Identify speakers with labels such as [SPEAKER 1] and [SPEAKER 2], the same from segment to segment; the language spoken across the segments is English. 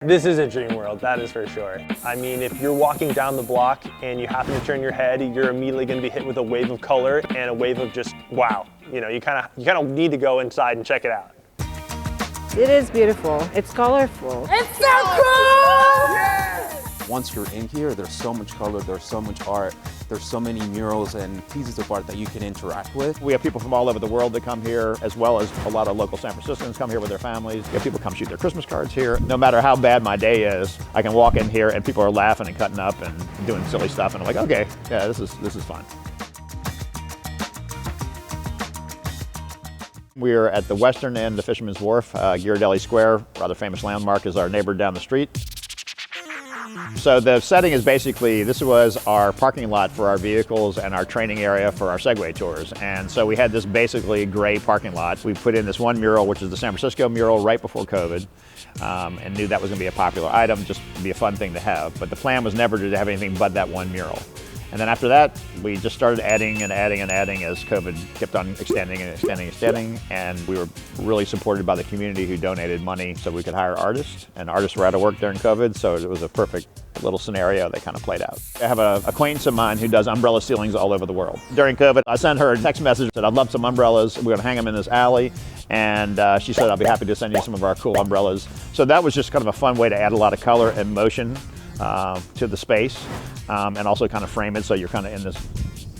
[SPEAKER 1] This is a dream world, that is for sure. I mean, if you're walking down the block and you happen to turn your head, you're immediately going to be hit with a wave of color and a wave of just wow. You know, you kind of need to go inside and check it out.
[SPEAKER 2] It is beautiful. It's colorful.
[SPEAKER 3] It's so cool!
[SPEAKER 4] Yeah! Once you're in here, there's so much color, there's so much art, there's so many murals and pieces of art that you can interact with.
[SPEAKER 5] We have people from all over the world that come here, as well as a lot of local San Franciscans come here with their families. We have people come shoot their Christmas cards here. No matter how bad my day is, I can walk in here and people are laughing and cutting up and doing silly stuff, and I'm like, okay, yeah, this is fun. We're at the western end of Fisherman's Wharf. Ghirardelli Square, rather famous landmark, is our neighbor down the street. So the setting is basically, this was our parking lot for our vehicles and our training area for our Segway tours. And so we had this basically gray parking lot. We put in this one mural, which is the San Francisco mural right before COVID, and knew that was gonna be a popular item, just to be a fun thing to have. But the plan was never to have anything but that one mural. And then after that, we just started adding and adding and adding as COVID kept on extending and extending and extending. And we were really supported by the community who donated money so we could hire artists. And artists were out of work during COVID, so it was a perfect little scenario that kind of played out. I have a acquaintance of mine who does umbrella ceilings all over the world. During COVID, I sent her a text message that I'd love some umbrellas. We're gonna hang them in this alley. And she said, I'll be happy to send you some of our cool umbrellas. So that was just kind of a fun way to add a lot of color and motion to the space, and also kind of frame it so you're kind of in this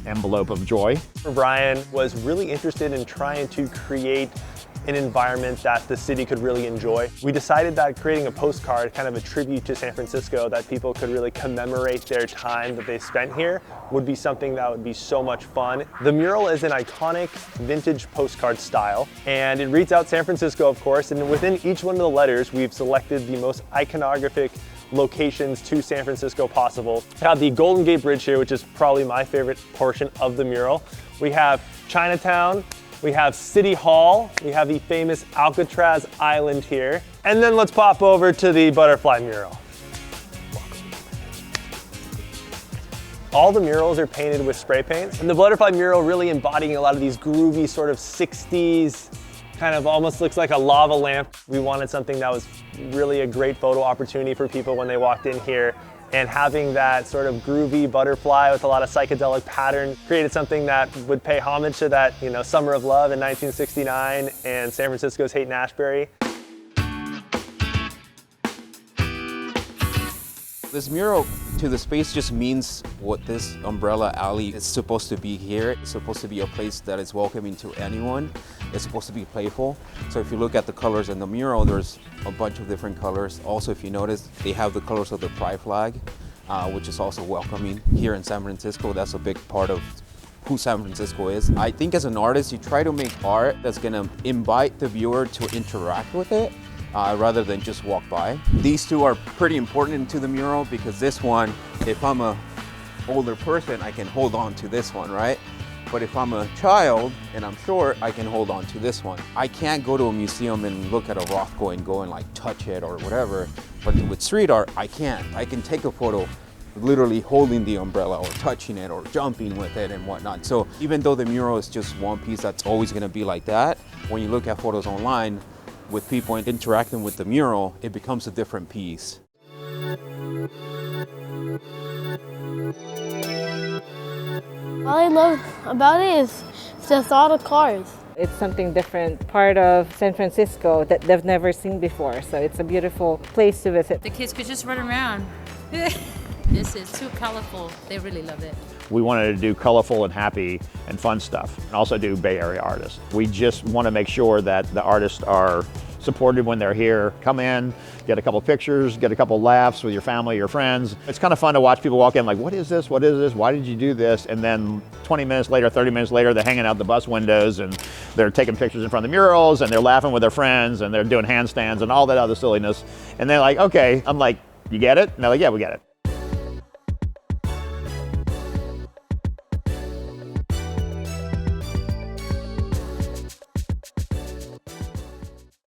[SPEAKER 5] envelope of joy.
[SPEAKER 1] Brian was really interested in trying to create an environment that the city could really enjoy. We decided that creating a postcard, kind of a tribute to San Francisco, that people could really commemorate their time that they spent here, would be something that would be so much fun. The mural is an iconic vintage postcard style, and it reads out San Francisco, of course, and within each one of the letters, we've selected the most iconographic locations to San Francisco possible. We have the Golden Gate Bridge here, which is probably my favorite portion of the mural. We have Chinatown, we have City Hall, we have the famous Alcatraz Island here, and then let's pop over to the butterfly mural. All the murals are painted with spray paints, and the butterfly mural really embodying a lot of these groovy sort of 60s, kind of almost looks like a lava lamp. We wanted something that was really a great photo opportunity for people when they walked in here, and having that sort of groovy butterfly with a lot of psychedelic pattern created something that would pay homage to that, you know, Summer of Love in 1969 and San Francisco's Haight-Ashbury.
[SPEAKER 4] This mural to the space just means what this umbrella alley is supposed to be here. It's supposed to be a place that is welcoming to anyone. It's supposed to be playful. So if you look at the colors in the mural, there's a bunch of different colors. Also, if you notice, they have the colors of the pride flag, which is also welcoming here in San Francisco. That's a big part of who San Francisco is. I think as an artist, you try to make art that's gonna invite the viewer to interact with it, rather than just walk by. These two are pretty important to the mural because this one, if I'm a older person, I can hold on to this one, right? But if I'm a child and I'm short, I can hold on to this one. I can't go to a museum and look at a Rothko and go and like touch it or whatever, but with street art, I can't. I can take a photo literally holding the umbrella or touching it or jumping with it and whatnot. So even though the mural is just one piece that's always gonna be like that, when you look at photos online, with people interacting with the mural, it becomes a different piece.
[SPEAKER 3] All I love about it is just all the cars.
[SPEAKER 2] It's something different, part of San Francisco that they've never seen before. So it's a beautiful place to visit.
[SPEAKER 6] The kids could just run around. This is too colorful. They really love it.
[SPEAKER 5] We wanted to do colorful and happy and fun stuff, and also do Bay Area artists. We just want to make sure that the artists are supported when they're here. Come in, get a couple pictures, get a couple laughs with your family, your friends. It's kind of fun to watch people walk in like, what is this? What is this? Why did you do this? And then 20 minutes later, 30 minutes later, they're hanging out the bus windows and they're taking pictures in front of the murals and they're laughing with their friends and they're doing handstands and all that other silliness. And they're like, okay. I'm like, you get it? And they're like, yeah, we get it.